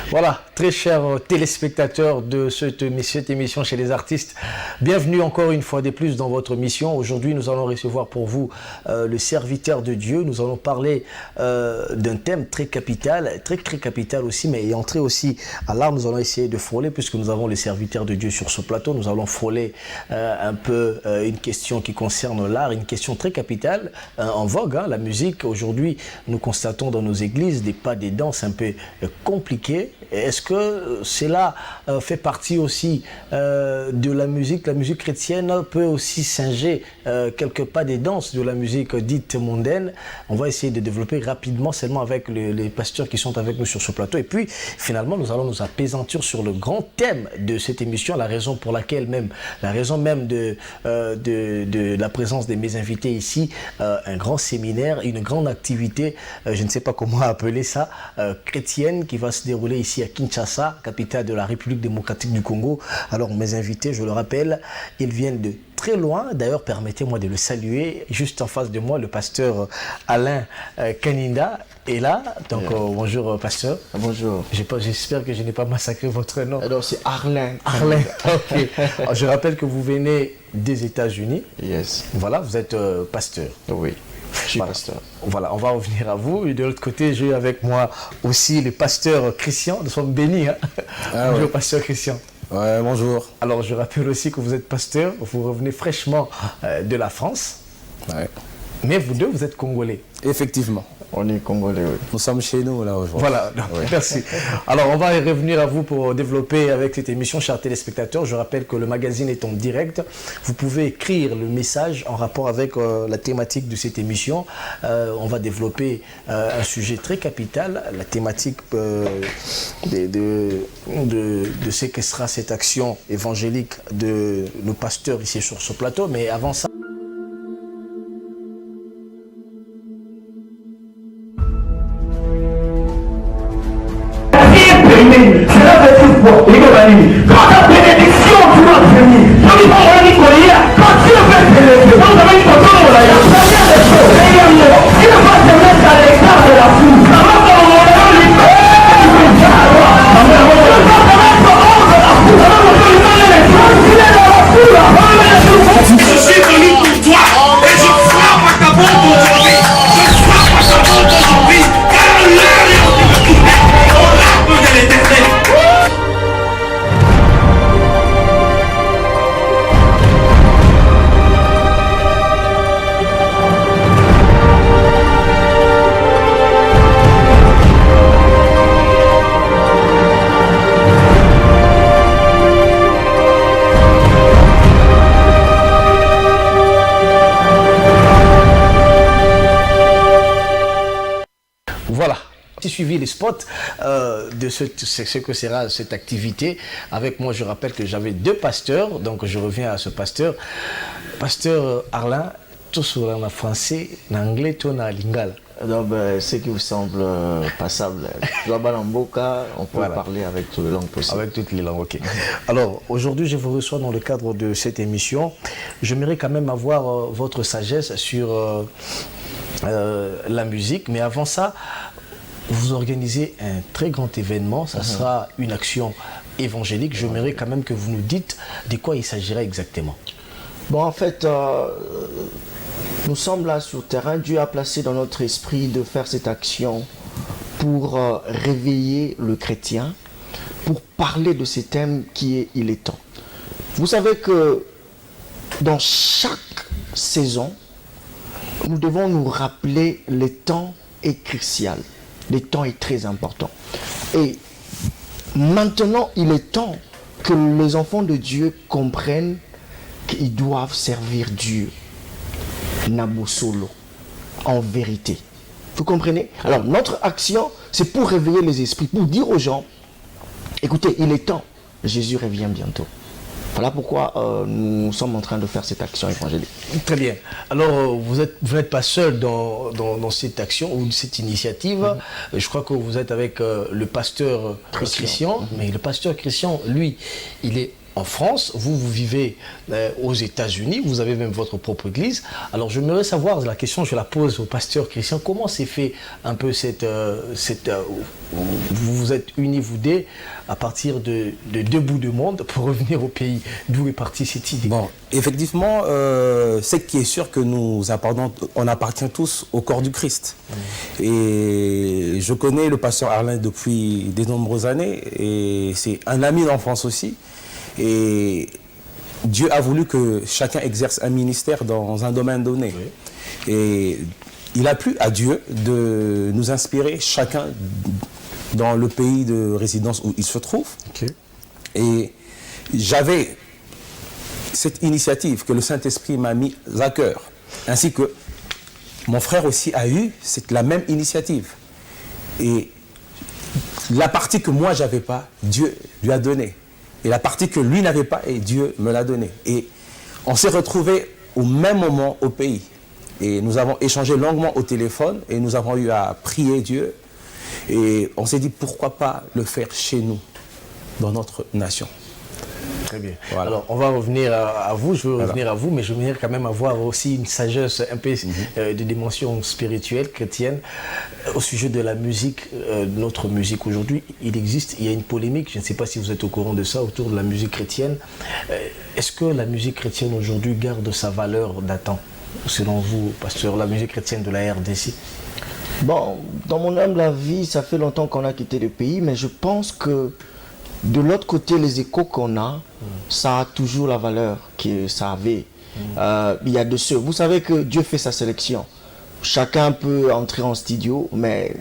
Voilà, très chers téléspectateurs de cette émission chez les artistes, bienvenue encore une fois de plus dans votre mission. Aujourd'hui, nous allons recevoir pour vous le serviteur de Dieu. Nous allons parler d'un thème très capital aussi, mais entrer aussi à l'art. Nous allons essayer de frôler, puisque nous avons le serviteur de Dieu sur ce plateau. Nous allons frôler un peu une question qui concerne l'art, une question très capitale, en vogue, hein, la musique. Aujourd'hui, nous constatons dans nos églises des pas, des danses un peu compliquées. Est-ce que cela fait partie aussi de la musique? La musique chrétienne peut aussi singer quelque part des danses de la musique dite mondaine. On va essayer de développer rapidement, seulement avec les pasteurs qui sont avec nous sur ce plateau. Et puis, finalement, nous allons nous apaisantir sur le grand thème de cette émission, la raison même de la présence de mes invités ici, un grand séminaire, une grande activité, je ne sais pas comment appeler ça, chrétienne, qui va se dérouler ici à Kinshasa, capitale de la République démocratique du Congo. Alors mes invités, je le rappelle, ils viennent de très loin. D'ailleurs, permettez-moi de le saluer. Juste en face de moi, le pasteur Alain Kaninda est là. Donc bonjour pasteur. Bonjour. J'espère que je n'ai pas massacré votre nom. Alors c'est Arlin. Arlin, ok. Alors, je rappelle que vous venez des États-Unis. Yes. Voilà, vous êtes pasteur. Oui. Je suis pasteur. Voilà, on va revenir à vous. Et de l'autre côté, j'ai avec moi aussi le pasteur Christian. Nous sommes bénis. Hein. Bonjour, ouais. Pasteur Christian. Ouais, bonjour. Alors, je rappelle aussi que vous êtes pasteur. Vous revenez fraîchement de la France. Ouais. Mais vous deux, vous êtes congolais. Effectivement. On est congolais, oui. Nous sommes chez nous, là, aujourd'hui. Voilà, oui. Merci. Alors, on va revenir à vous pour développer avec cette émission, chers téléspectateurs. Je rappelle que le magazine est en direct. Vous pouvez écrire le message en rapport avec la thématique de cette émission. On va développer un sujet très capital, la thématique de ce que sera cette action évangélique de nos pasteurs ici sur ce plateau. Mais avant ça, cela veut dire quoi? Quand la bénédiction tu vas venir, je dis pas on dit quand Dieu veut t'élever, quand vous avez une photo de la première des choses, il ne va te mettre à l'écart de la foule. Ça va te montrer l'humain, tu peux dire à toi. Il va te mettre hors de la foule. Ça va te montrer les choses, il est dans la foule. Je suis venu pour toi et je frappe à ta bombe aujourd'hui. Je frappe à ta bombe aujourd'hui, car l'heure est opportune. On l'arbre de l'éternel. voilà. J'ai suivi les spots de ce que sera cette activité. Avec moi, je rappelle que j'avais deux pasteurs, donc je reviens à ce pasteur. Pasteur Arlin, tout sur en français, en anglais, tout en lingala. Donc, ce qui vous semble passable, on peut parler avec toutes les langues possibles. Avec toutes les langues, ok. Alors, aujourd'hui, je vous reçois dans le cadre de cette émission. J'aimerais quand même avoir votre sagesse sur la musique, mais avant ça, vous organisez un très grand événement, ça sera une action évangélique. J'aimerais quand même que vous nous dites de quoi il s'agira exactement. Bon, en fait, nous sommes là sur le terrain. Dieu a placé dans notre esprit de faire cette action pour réveiller le chrétien, pour parler de ces thèmes qui est il est temps. Vous savez que dans chaque saison, nous devons nous rappeler le temps est crucial. Le temps est très important. Et maintenant, il est temps que les enfants de Dieu comprennent qu'ils doivent servir Dieu. Nabosolo, en vérité. Vous comprenez? Alors, notre action, c'est pour réveiller les esprits, pour dire aux gens, écoutez, il est temps, Jésus revient bientôt. Voilà pourquoi nous sommes en train de faire cette action évangélique. Très bien. Alors, vous n'êtes pas seul dans cette action ou cette initiative. Je crois que vous êtes avec le pasteur Christian. Mais le pasteur Christian, lui, il est en France, vous vivez aux États-Unis, vous avez même votre propre église. Alors j'aimerais savoir, la question je la pose au pasteur Christian, comment s'est fait un peu vous vous êtes unis vous deux à partir de deux bouts de monde pour revenir au pays, d'où est partie cette idée? Bon, effectivement, ce qui est sûr que on appartient tous au corps du Christ. Et je connais le pasteur Arlin depuis de nombreuses années et c'est un ami d'enfance aussi. Et Dieu a voulu que chacun exerce un ministère dans un domaine donné. Oui. Et il a plu à Dieu de nous inspirer chacun dans le pays de résidence où il se trouve. Okay. Et j'avais cette initiative que le Saint-Esprit m'a mis à cœur, ainsi que mon frère aussi a eu la même initiative. Et la partie que moi j'avais pas, Dieu lui a donné. Et la partie que lui n'avait pas, et Dieu me l'a donnée. Et on s'est retrouvés au même moment au pays. Et nous avons échangé longuement au téléphone et nous avons eu à prier Dieu. Et on s'est dit pourquoi pas le faire chez nous, dans notre nation. Très bien. Voilà. Alors, on va revenir à vous, je veux revenir à vous, mais je veux venir quand même avoir aussi une sagesse un peu de dimension spirituelle, chrétienne. Au sujet de la musique, notre musique aujourd'hui, il y a une polémique, je ne sais pas si vous êtes au courant de ça, autour de la musique chrétienne. Est-ce que la musique chrétienne aujourd'hui garde sa valeur d'antan, selon vous, pasteur, la musique chrétienne de la RDC? Bon, dans mon humble avis, ça fait longtemps qu'on a quitté le pays, mais je pense que de l'autre côté, les échos qu'on a, ça a toujours la valeur que ça avait. Il y a de ceux, vous savez que Dieu fait sa sélection. Chacun peut entrer en studio, mais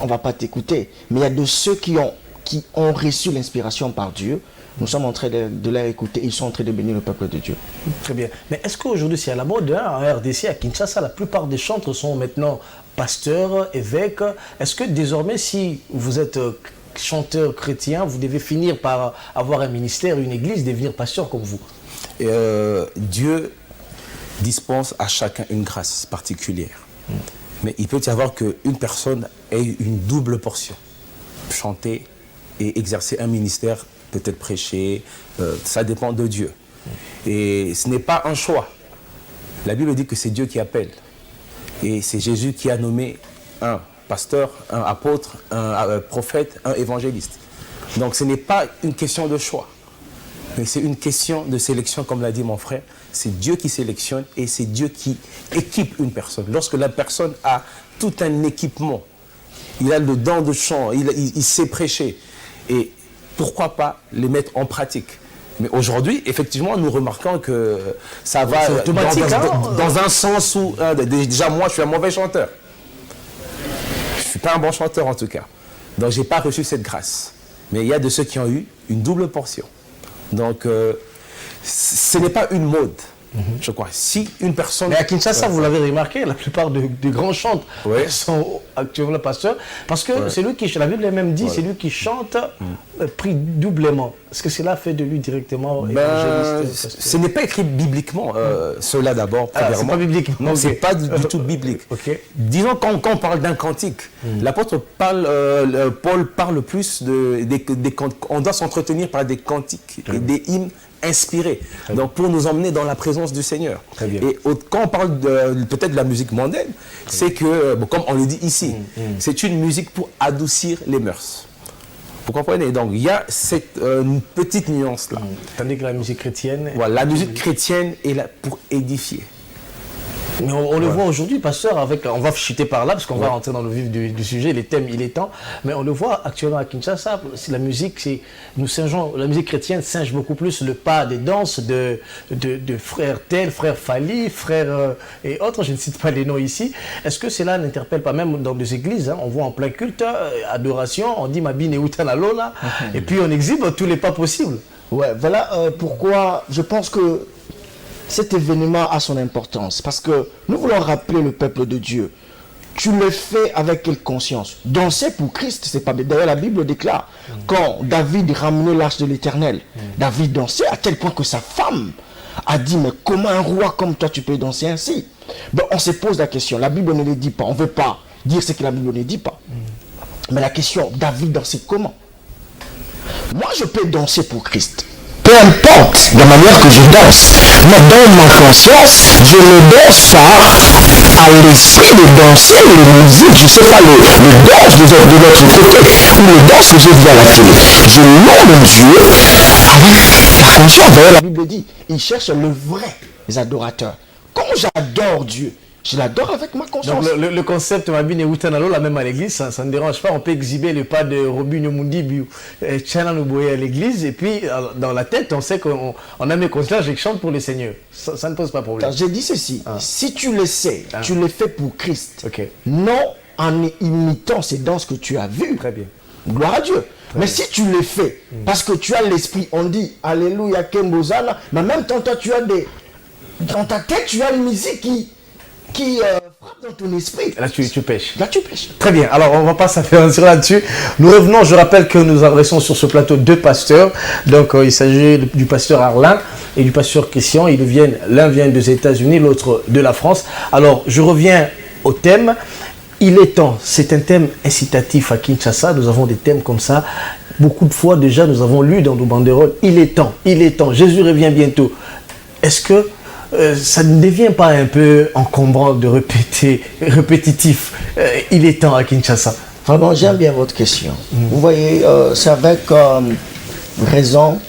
on ne va pas t'écouter. Mais il y a de ceux qui ont reçu l'inspiration par Dieu. Nous sommes en train de les écouter. Ils sont en train de bénir le peuple de Dieu. Très bien. Mais est-ce qu'aujourd'hui, c'est à la mode, hein, en RDC, à Kinshasa, la plupart des chantres sont maintenant pasteurs, évêques. Est-ce que désormais, si vous êtes chanteur chrétien, vous devez finir par avoir un ministère, une église, devenir pasteur comme vous? Dieu dispense à chacun une grâce particulière. Mais il peut y avoir qu'une personne ait une double portion. Chanter et exercer un ministère, peut-être prêcher, ça dépend de Dieu. Et ce n'est pas un choix. La Bible dit que c'est Dieu qui appelle. Et c'est Jésus qui a nommé un pasteur, un apôtre, un prophète, un évangéliste. Donc ce n'est pas une question de choix, mais c'est une question de sélection, comme l'a dit mon frère. C'est Dieu qui sélectionne et c'est Dieu qui équipe une personne. Lorsque la personne a tout un équipement, il a le don de chant, il sait prêcher, et pourquoi pas les mettre en pratique? Mais aujourd'hui, effectivement, nous remarquons que ça va dans un sens où, déjà moi je suis un mauvais chanteur. Je ne suis pas un bon chanteur en tout cas. Donc je n'ai pas reçu cette grâce. Mais il y a de ceux qui ont eu une double portion. Donc ce n'est pas une mode, je crois. Si une personne... Mais à Kinshasa, vous l'avez remarqué, la plupart des grands chantres sont actuellement pasteurs. Parce que c'est lui qui, la Bible même dit, c'est lui qui chante, prie doublement. Est-ce que cela fait de lui directement évangéliste? Ce n'est pas écrit bibliquement, cela d'abord, premièrement. C'est pas biblique. Non, c'est pas du tout biblique. Disons, quand on parle d'un cantique, l'apôtre Paul parle plus on doit s'entretenir par des cantiques et des hymnes inspirés. Donc pour nous emmener dans la présence du Seigneur. Et quand on parle peut-être de la musique mondaine, c'est que, comme on le dit ici, c'est une musique pour adoucir les mœurs. Vous comprenez? Donc il y a cette petite nuance-là. Tandis que la musique chrétienne... Voilà, la musique chrétienne est là pour édifier. Mais on le voit aujourd'hui, pasteur, on va chuter par là, parce qu'on va rentrer dans le vif du sujet, les thèmes, il est temps. Mais on le voit actuellement à Kinshasa, la musique, la musique chrétienne singe beaucoup plus le pas des danses de frères tel, frère Fali, frère et autres, je ne cite pas les noms ici. Est-ce que cela n'interpelle pas même dans des églises, hein, on voit en plein culte, adoration, on dit Mabine et Utanalola, et puis on exhibe tous les pas possibles. Ouais, voilà pourquoi je pense que cet événement a son importance, parce que nous voulons rappeler le peuple de Dieu. Tu le fais avec quelle conscience? Danser pour Christ, c'est pas... D'ailleurs, la Bible déclare, quand David ramenait l'arche de l'Éternel, David dansait à tel point que sa femme a dit, mais comment un roi comme toi tu peux danser ainsi? Ben, on se pose la question, la Bible ne le dit pas, on ne veut pas dire ce que la Bible ne dit pas. Mais la question, David dansait comment? Moi, je peux danser pour Christ. peu importe la manière que je danse, mais dans ma conscience, je ne danse pas à l'esprit de danser les musiques, je ne sais pas, le danse de notre côté, ou le danse que j'ai vu à la télé. Je loue Dieu avec la conscience. D'ailleurs, La Bible dit, il cherche le vrai adorateur. Quand j'adore Dieu, je l'adore avec ma conscience. Donc le concept Mabine Outanalo, la même à l'église, ça ne dérange pas. On peut exhiber le pas de Robin Mundi, Tchana Nouboye à l'église, et puis dans la tête, on sait qu'on a mes consciences, je chante pour le Seigneur. Ça ne pose pas de problème. J'ai dit ceci, si tu le sais, tu le fais pour Christ. Ok. Non en imitant ces danses que tu as vues. Très bien. Gloire à Dieu. Mais si tu le fais, parce que tu as l'esprit, on dit Alléluia, Kembozana, mais en même temps, toi, tu as des... Dans ta tête, tu as une musique qui frappe dans ton esprit. Là, tu pêches. Là, tu pêches. Très bien, alors on va pas s'affairer là-dessus. Nous revenons, je rappelle que nous adressons sur ce plateau deux pasteurs. Donc il s'agit du pasteur Arlin et du pasteur Christian. L'un vient des États-Unis, l'autre de la France. Alors je reviens au thème. Il est temps, c'est un thème incitatif à Kinshasa. Nous avons des thèmes comme ça. Beaucoup de fois déjà, nous avons lu dans nos banderoles. Il est temps, Jésus revient bientôt. Est-ce que ça ne devient pas un peu encombrant de répétitif il est temps à Kinshasa? Vraiment, j'aime bien votre question. Vous voyez, c'est avec raison,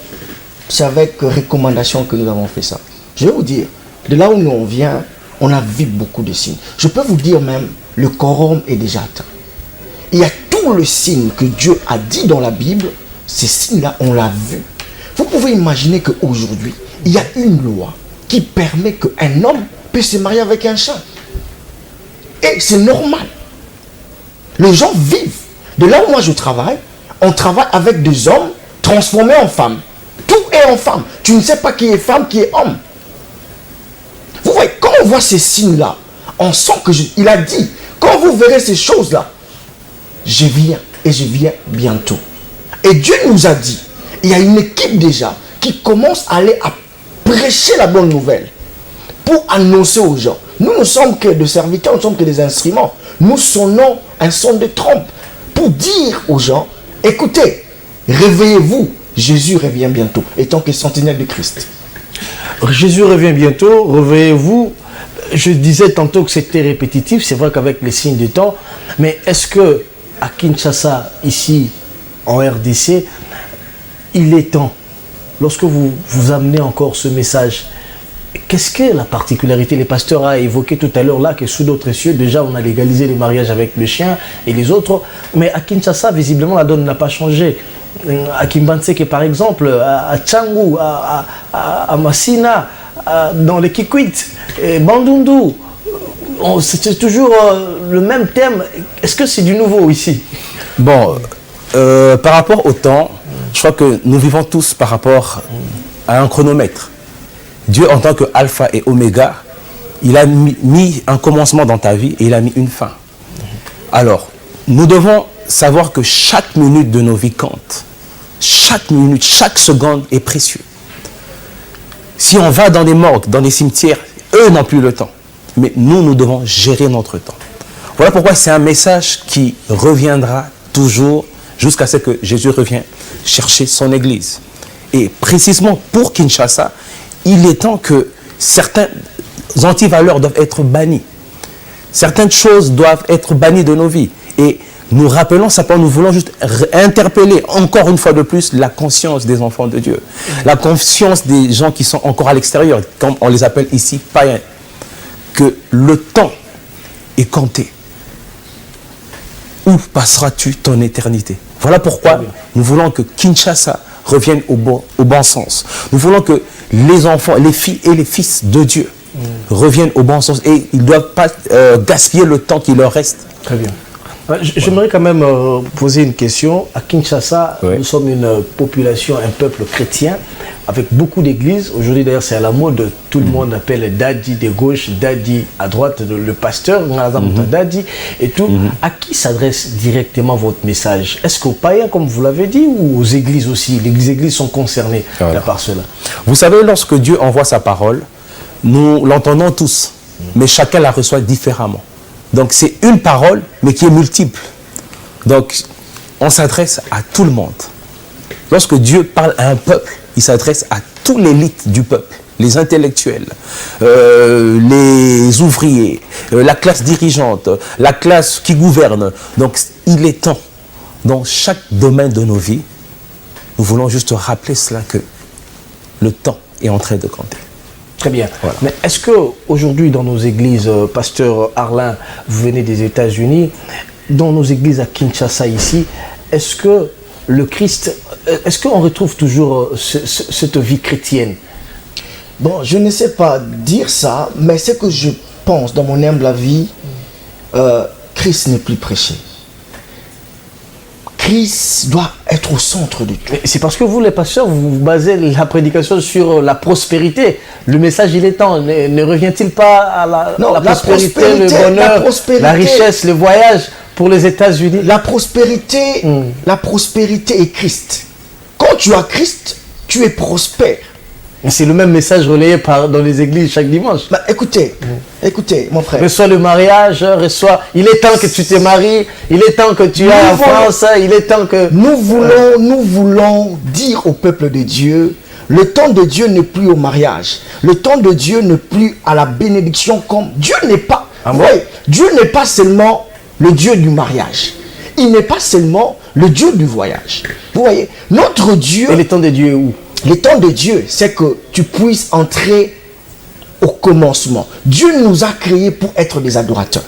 c'est avec recommandation que nous avons fait ça. Je vais vous dire, de là où nous on vient, on a vu beaucoup de signes. Je peux vous dire même, le quorum est déjà atteint. Il y a tout le signe que Dieu a dit dans la Bible, ces signes-là, on l'a vu. Vous pouvez imaginer qu'aujourd'hui, il y a une loi qui permet qu'un homme puisse se marier avec un chat. Et c'est normal. Les gens vivent. De là où moi je travaille, on travaille avec des hommes transformés en femmes. Tout est en femme. Tu ne sais pas qui est femme, qui est homme. Vous voyez, quand on voit ces signes-là, on sent que il a dit, quand vous verrez ces choses-là, je viens et je viens bientôt. Et Dieu nous a dit, il y a une équipe déjà qui commence à aller à prêcher la bonne nouvelle pour annoncer aux gens. Nous ne sommes que des serviteurs, nous ne sommes que des instruments. Nous sonnons un son de trompe pour dire aux gens, écoutez, réveillez-vous, Jésus revient bientôt, étant que sentinelle de Christ. Jésus revient bientôt, réveillez-vous. Je disais tantôt que c'était répétitif, c'est vrai qu'avec les signes du temps, mais est-ce que à Kinshasa, ici, en RDC, il est temps, lorsque vous amenez encore ce message, qu'est-ce que la particularité? Les pasteurs a évoqué tout à l'heure là que sous d'autres cieux, déjà on a légalisé les mariages avec le chien et les autres, mais à Kinshasa, visiblement, la donne n'a pas changé. À Kimbanseke, par exemple, à Tchangou, à Massina, dans les Kikwit, Bandundu, c'est toujours le même thème. Est-ce que c'est du nouveau ici? Bon, par rapport au temps, je crois que nous vivons tous par rapport à un chronomètre. Dieu, en tant que alpha et oméga, il a mis un commencement dans ta vie et il a mis une fin. Alors, nous devons savoir que chaque minute de nos vies compte. Chaque minute, chaque seconde est précieux. Si on va dans des morgues, dans des cimetières, eux n'ont plus le temps. Mais nous devons gérer notre temps. Voilà pourquoi c'est un message qui reviendra toujours jusqu'à ce que Jésus revienne chercher son Église. Et précisément pour Kinshasa, il est temps que certaines antivaleurs doivent être bannies. Certaines choses doivent être bannies de nos vies. Et nous rappelons simplement, nous voulons juste interpeller encore une fois de plus la conscience des enfants de Dieu. La conscience des gens qui sont encore à l'extérieur, comme on les appelle ici païens. Que le temps est compté. Où passeras-tu ton éternité? Voilà pourquoi nous voulons que Kinshasa revienne au bon sens. Nous voulons que les enfants, les filles et les fils de Dieu reviennent au bon sens et ils ne doivent pas gaspiller le temps qui leur reste. Très bien. J'aimerais quand même poser une question. À Kinshasa, nous sommes une population, un peuple chrétien avec beaucoup d'églises. Aujourd'hui d'ailleurs c'est à la mode, tout le monde appelle Daddy de gauche, Daddy à droite, le pasteur, Daddy et tout. À qui s'adresse directement votre message? Est-ce qu'aux païens comme vous l'avez dit ou aux églises aussi? Les églises sont concernées par cela. Vous savez, lorsque Dieu envoie sa parole, nous l'entendons tous, mais chacun la reçoit différemment. Donc c'est une parole, mais qui est multiple. Donc on s'adresse à tout le monde. Lorsque Dieu parle à un peuple, il s'adresse à toute l'élite du peuple, les intellectuels, les ouvriers, la classe dirigeante, la classe qui gouverne. Donc il est temps, dans chaque domaine de nos vies, nous voulons juste rappeler cela, que le temps est en train de compter. Très bien. Voilà. Mais est-ce qu'aujourd'hui, dans nos églises, pasteur Arlin, vous venez des États-Unis, dans nos églises à Kinshasa ici, est-ce que le Christ, est-ce qu'on retrouve toujours cette vie chrétienne? Bon, je ne sais pas dire ça, mais ce que je pense dans mon humble avis, Christ n'est plus prêché. Christ doit être au centre de tout. C'est parce que vous, les pasteurs, vous basez la prédication sur la prospérité. Le message, il est temps. Ne revient-il pas à la prospérité, le bonheur, la richesse, le voyage pour les États-Unis? La prospérité est Christ. Quand tu as Christ, tu es prospère. C'est le même message relayé dans les églises chaque dimanche. Bah, écoutez, mon frère. Reçois le mariage, il est temps que tu te maries, il est temps que tu ailles en France, il est temps que... Nous voulons dire au peuple de Dieu, le temps de Dieu n'est plus au mariage. Le temps de Dieu n'est plus à la bénédiction comme... Dieu n'est pas... Dieu n'est pas seulement le Dieu du mariage. Il n'est pas seulement le Dieu du voyage. Vous voyez, notre Dieu... Et le temps de Dieu est où? Le temps de Dieu, c'est que tu puisses entrer au commencement. Dieu nous a créés pour être des adorateurs.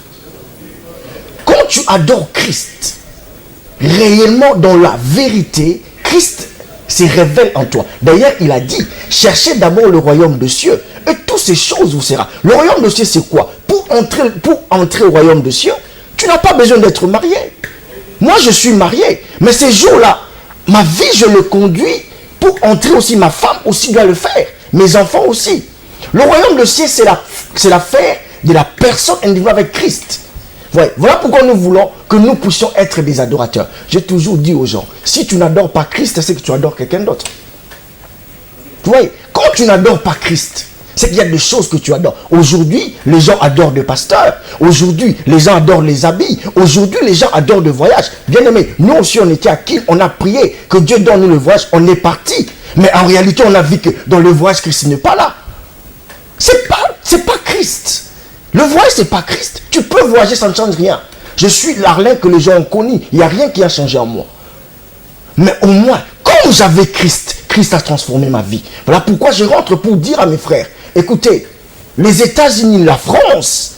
Quand tu adores Christ, réellement dans la vérité, Christ se révèle en toi. D'ailleurs, il a dit, cherchez d'abord le royaume de cieux et toutes ces choses vous seront. Le royaume de cieux, c'est quoi? Pour entrer au royaume de cieux, tu n'as pas besoin d'être marié. Moi, je suis marié, mais ces jours-là, ma vie, je le conduis. Pour entrer aussi, ma femme aussi doit le faire. Mes enfants aussi. Le royaume de ciel, c'est l'affaire de la personne individuelle avec Christ. Voilà pourquoi nous voulons que nous puissions être des adorateurs. J'ai toujours dit aux gens, si tu n'adores pas Christ, c'est que tu adores quelqu'un d'autre. Vous voyez, quand tu n'adores pas Christ, c'est qu'il y a des choses que tu adores. Aujourd'hui, les gens adorent des pasteurs. Aujourd'hui, les gens adorent les habits. Aujourd'hui, les gens adorent le voyage. Bien aimé, nous aussi, on était à Kiel, on a prié que Dieu donne nous le voyage, on est parti. Mais en réalité, on a vu que dans le voyage, Christ n'est pas là. C'est pas Christ. Le voyage, c'est pas Christ. Tu peux voyager, ça ne change rien. Je suis l'Arlin que les gens ont connu. Il n'y a rien qui a changé en moi. Mais au moins, comme j'avais Christ, Christ a transformé ma vie. Voilà pourquoi je rentre pour dire à mes frères, écoutez, les États-Unis, la France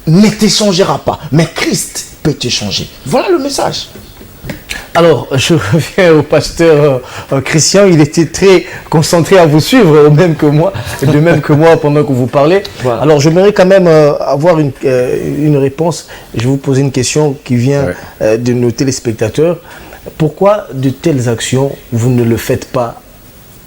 ne t'échangera pas, mais Christ peut t'échanger. Voilà le message. Alors, je reviens au pasteur Christian, il était très concentré à vous suivre, de même que moi pendant que vous parlez. Voilà. Alors, j'aimerais quand même avoir une réponse. Je vais vous poser une question qui vient de nos téléspectateurs. Pourquoi de telles actions, vous ne le faites pas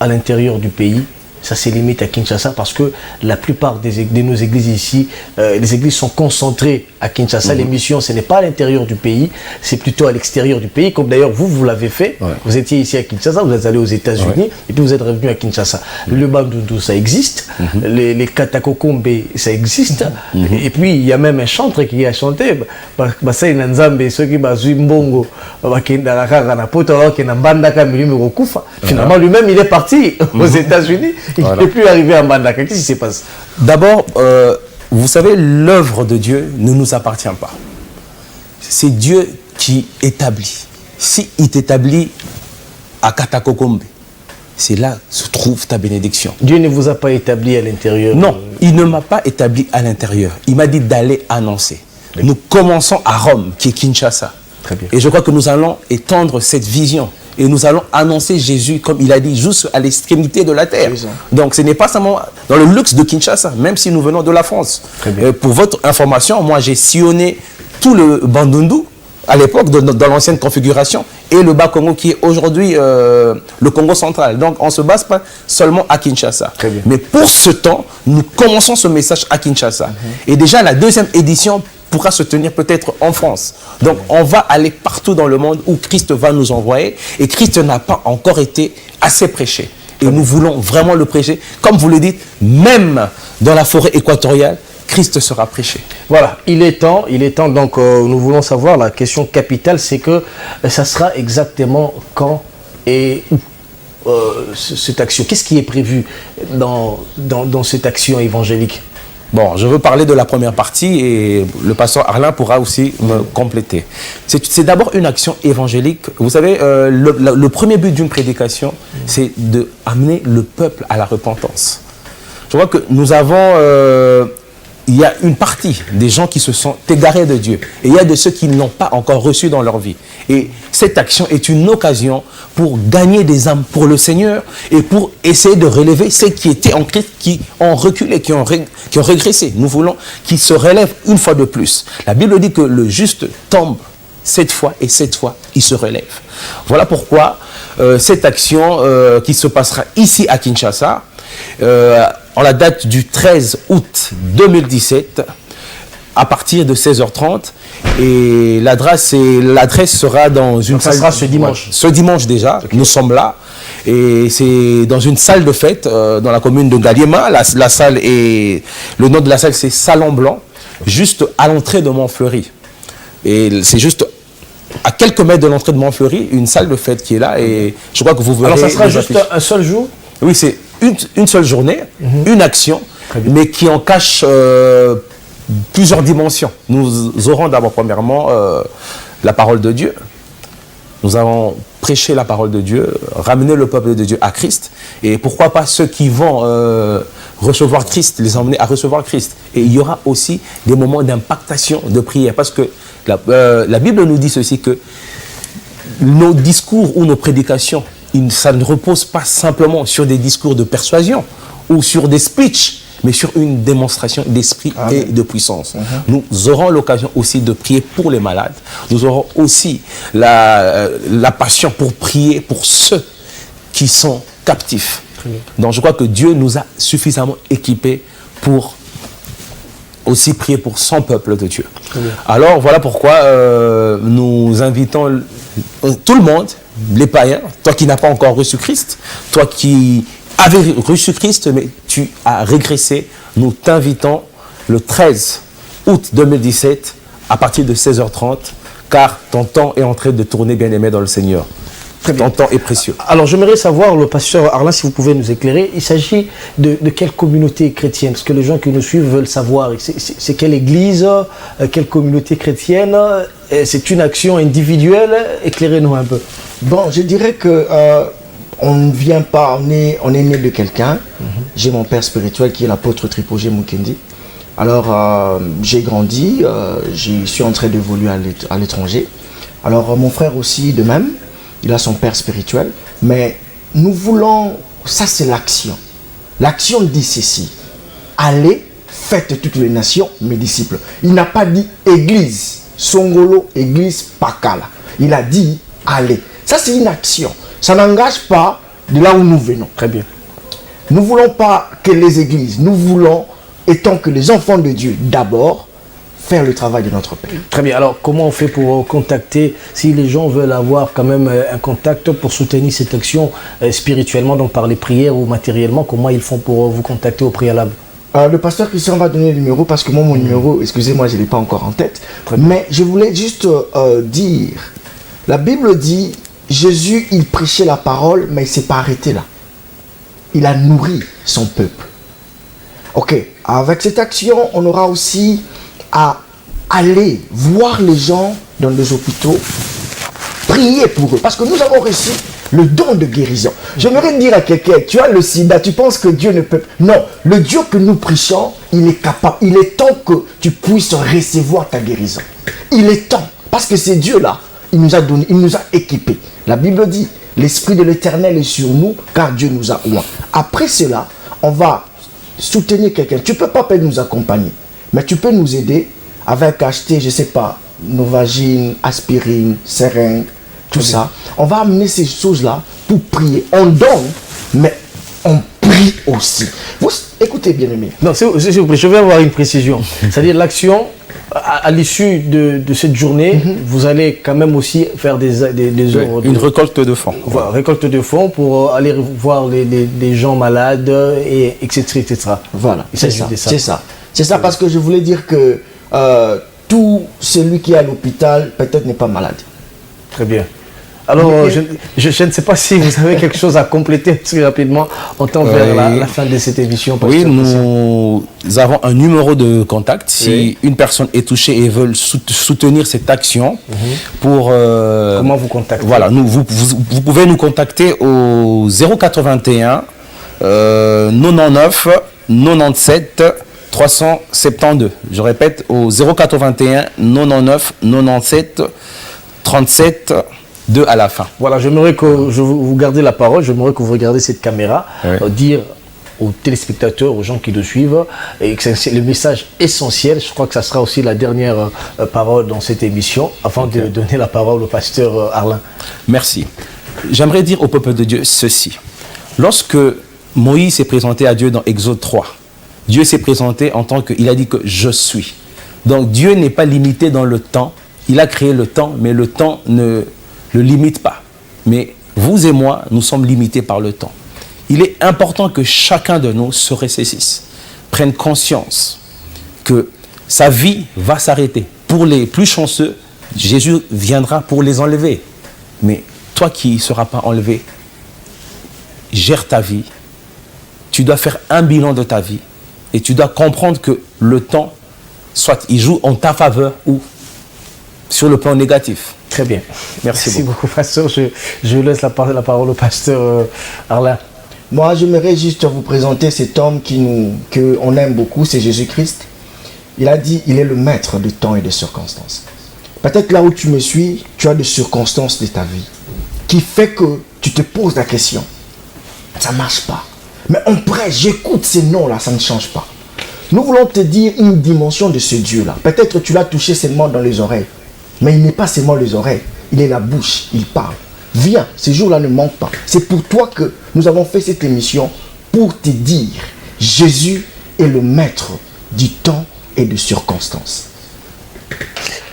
à l'intérieur du pays? Ça se limite à Kinshasa parce que la plupart de nos églises ici, les églises sont concentrées à Kinshasa. Les missions, ce n'est pas à l'intérieur du pays, c'est plutôt à l'extérieur du pays, comme d'ailleurs vous l'avez fait. Vous étiez ici à Kinshasa, vous êtes allé aux États-Unis et puis vous êtes revenu à Kinshasa. Le Bandundu, ça existe. Les Katakokombe, ça existe. Et puis, il y a même un chanteur qui a chanté. Finalement, lui-même, il est parti aux États-Unis. Il n'est plus arrivé à Mbandaka. Qu'est-ce qui se passe? D'abord, vous savez, l'œuvre de Dieu ne nous appartient pas. C'est Dieu qui établit. S'il t'établit à Katakokombe, c'est là que se trouve ta bénédiction. Dieu ne vous a pas établi à l'intérieur? Non, il ne m'a pas établi à l'intérieur. Il m'a dit d'aller annoncer. Nous commençons à Rome, qui est Kinshasa. Très bien. Et je crois que nous allons étendre cette vision. Et nous allons annoncer Jésus, comme il a dit, juste à l'extrémité de la terre. Donc ce n'est pas seulement dans le luxe de Kinshasa, même si nous venons de la France. Pour votre information, moi j'ai sillonné tout le Bandundu, à l'époque, dans l'ancienne configuration, et le Bas-Congo qui est aujourd'hui le Congo central. Donc on ne se base pas seulement à Kinshasa. Mais pour ce temps, nous commençons ce message à Kinshasa. Et déjà la deuxième édition pourra se tenir peut-être en France. Donc on va aller partout dans le monde où Christ va nous envoyer, et Christ n'a pas encore été assez prêché. Et nous voulons vraiment le prêcher. Comme vous le dites, même dans la forêt équatoriale, Christ sera prêché. Voilà, il est temps. Donc nous voulons savoir, la question capitale, c'est que ça sera exactement quand et où? cette action? Qu'est-ce qui est prévu dans cette action évangélique? Bon, je veux parler de la première partie et le pasteur Arlin pourra aussi me compléter. C'est d'abord une action évangélique. Vous savez, le premier but d'une prédication, c'est d'amener le peuple à la repentance. Je vois que nous avons... il y a une partie des gens qui se sont égarés de Dieu. Et il y a de ceux qui ne l'ont pas encore reçu dans leur vie. Et cette action est une occasion pour gagner des âmes pour le Seigneur et pour essayer de relever ceux qui étaient en Christ, qui ont reculé, qui ont régressé. Nous voulons qu'ils se relèvent une fois de plus. La Bible dit que le juste tombe 7 fois et 7 fois, il se relève. Voilà pourquoi cette action qui se passera ici à Kinshasa, en la date du 13 août 2017, à partir de 16h30. Et l'adresse sera dans une salle. Ça sera ce dimanche. Ce dimanche déjà, nous sommes là. Et c'est dans une salle de fête dans la commune de Galiema. La salle est, le nom de la salle, c'est Salon Blanc, juste à l'entrée de Montfleury. Et c'est juste à quelques mètres de l'entrée de Montfleury, une salle de fête qui est là. Et je crois que vous verrez. Alors ça sera juste un seul jour? Oui, c'est une seule journée, une action, mais qui en cache plusieurs dimensions. Nous aurons d'abord, premièrement, la parole de Dieu. Nous allons prêcher la parole de Dieu, ramener le peuple de Dieu à Christ. Et pourquoi pas ceux qui vont recevoir Christ, les emmener à recevoir Christ. Et il y aura aussi des moments d'impactation, de prière. Parce que la Bible nous dit ceci, que nos discours ou nos prédications, ça ne repose pas simplement sur des discours de persuasion ou sur des speeches, mais sur une démonstration d'esprit et de puissance. Nous aurons l'occasion aussi de prier pour les malades. Nous aurons aussi la passion pour prier pour ceux qui sont captifs. Donc je crois que Dieu nous a suffisamment équipés pour aussi prier pour son peuple de Dieu. Alors voilà pourquoi nous invitons tout le monde, les païens, toi qui n'as pas encore reçu Christ, toi qui avais reçu Christ mais tu as régressé, nous t'invitons le 13 août 2017 à partir de 16h30, car ton temps est en train de tourner, bien-aimé dans le Seigneur. Ton temps est précieux. Alors j'aimerais savoir, le pasteur Arlin, si vous pouvez nous éclairer, il s'agit de quelle communauté chrétienne? Parce que les gens qui nous suivent veulent savoir, c'est quelle église, quelle communauté chrétienne? C'est une action individuelle? Éclairez-nous un peu. Bon, je dirais que on ne vient pas, on est né de quelqu'un. J'ai mon père spirituel qui est l'apôtre Tripogé Mukendi. Alors j'ai grandi, je suis en train d'évoluer à l'étranger. Alors mon frère aussi de même. Il a son père spirituel, mais nous voulons, ça c'est l'action. L'action dit ceci: allez, faites toutes les nations mes disciples. Il n'a pas dit église, Songolo, église, Pakala. Il a dit allez. Ça c'est une action. Ça n'engage pas de là où nous venons. Très bien. Nous ne voulons pas que les églises, nous voulons, étant que les enfants de Dieu d'abord, faire le travail de notre Père. Très bien. Alors, comment on fait pour contacter, si les gens veulent avoir quand même un contact pour soutenir cette action spirituellement, donc par les prières ou matériellement, comment ils font pour vous contacter au préalable? Le pasteur Christian va donner le numéro parce que moi, mon numéro, excusez-moi, je ne l'ai pas encore en tête. Mais je voulais juste dire, la Bible dit, Jésus, il prêchait la parole, mais il ne s'est pas arrêté là. Il a nourri son peuple. Ok, avec cette action, on aura aussi à aller voir les gens dans les hôpitaux, prier pour eux, parce que nous avons reçu le don de guérison. J'aimerais dire à quelqu'un, tu as le sida, tu penses que Dieu ne peut... Non, le Dieu que nous prêchons, il est capable. Il est temps que tu puisses recevoir ta guérison. Il est temps, parce que c'est Dieu là, il nous a donné, il nous a équipés. La Bible dit, l'Esprit de l'Éternel est sur nous, car Dieu nous a oints. Après cela, on va soutenir quelqu'un. Tu ne peux pas nous accompagner. Mais tu peux nous aider avec acheter, je ne sais pas, Novagine, aspirine, seringue, tout ça. On va amener ces choses-là pour prier. On donne, mais on prie aussi. Vous écoutez, bien aimé. Non, s'il vous plaît, je vais avoir une précision. C'est-à-dire l'action, à l'issue de cette journée, vous allez quand même aussi faire des œuvres. Une récolte de fonds. Voilà, récolte de fonds pour aller voir les gens malades, et etc. Voilà, c'est ça. C'est ça. C'est ça parce que je voulais dire que tout celui qui est à l'hôpital peut-être n'est pas malade. Très bien. Alors, je ne sais pas si vous avez quelque chose à compléter très rapidement. On tend vers la fin de cette émission. Oui, nous avons un numéro de contact. Si une personne est touchée et veut soutenir cette action, pour... Comment vous contacter? Voilà, vous pouvez nous contacter au 081 99 97 372. Je répète, au 081 99 97 37 2 à la fin. Voilà, j'aimerais que vous gardez la parole, j'aimerais que vous regardez cette caméra, dire aux téléspectateurs, aux gens qui nous suivent, et que c'est le message essentiel. Je crois que ça sera aussi la dernière parole dans cette émission, avant de donner la parole au pasteur Arlin. Merci. J'aimerais dire au peuple de Dieu ceci. Lorsque Moïse s'est présenté à Dieu dans Exode 3, Dieu s'est présenté en tant que, il a dit que je suis. Donc Dieu n'est pas limité dans le temps. Il a créé le temps, mais le temps ne le limite pas. Mais vous et moi, nous sommes limités par le temps. Il est important que chacun de nous se ressaisisse, prenne conscience que sa vie va s'arrêter. Pour les plus chanceux, Jésus viendra pour les enlever. Mais toi qui ne seras pas enlevé, gère ta vie. Tu dois faire un bilan de ta vie. Et tu dois comprendre que le temps, soit il joue en ta faveur ou sur le plan négatif. Très bien. Merci beaucoup, pasteur. Je laisse la parole au pasteur Arlin. Moi, j'aimerais juste vous présenter cet homme qu'on aime beaucoup, c'est Jésus-Christ. Il a dit, il est le maître du temps et des circonstances. Peut-être là où tu me suis, tu as des circonstances de ta vie qui fait que tu te poses la question. Ça ne marche pas. Mais on prêche, j'écoute ces noms-là, ça ne change pas. Nous voulons te dire une dimension de ce Dieu-là. Peut-être que tu l'as touché seulement dans les oreilles. Mais il n'est pas seulement les oreilles. Il est la bouche, il parle. Viens, ces jours-là ne manquent pas. C'est pour toi que nous avons fait cette émission, pour te dire, Jésus est le maître du temps et des circonstances.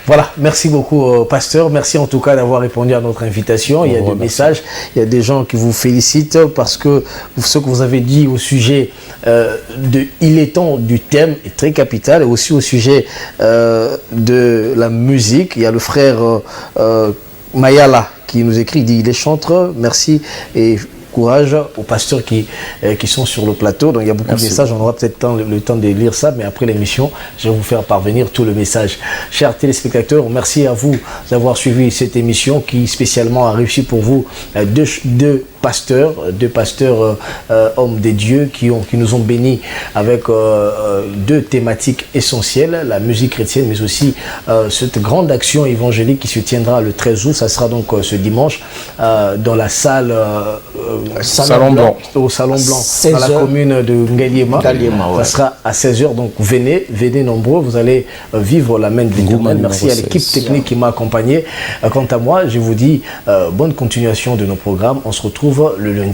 Voilà, merci beaucoup pasteur, merci en tout cas d'avoir répondu à notre invitation. Il y a des messages, il y a des gens qui vous félicitent parce que ce que vous avez dit au sujet il est temps du thème est très capital, et aussi au sujet de la musique. Il y a le frère Mayala qui nous écrit, il dit il est chanteur, merci et courage aux pasteurs qui sont sur le plateau. Donc il y a beaucoup de messages, on aura peut-être le temps de lire ça, mais après l'émission, je vais vous faire parvenir tout le message. Chers téléspectateurs, merci à vous d'avoir suivi cette émission qui spécialement a réussi pour vous deux pasteurs hommes des dieux qui nous ont bénis avec deux thématiques essentielles, la musique chrétienne, mais aussi cette grande action évangélique qui se tiendra le 13 août. Ça sera donc ce dimanche dans la salle Salon Blanc. Au Salon Blanc, dans la commune de Ngaliema. Ça sera à 16h, donc venez nombreux, vous allez vivre la main de l'Éternel. Merci à l'équipe technique qui m'a accompagné. Quant à moi, je vous dis bonne continuation de nos programmes. On se retrouve le lundi.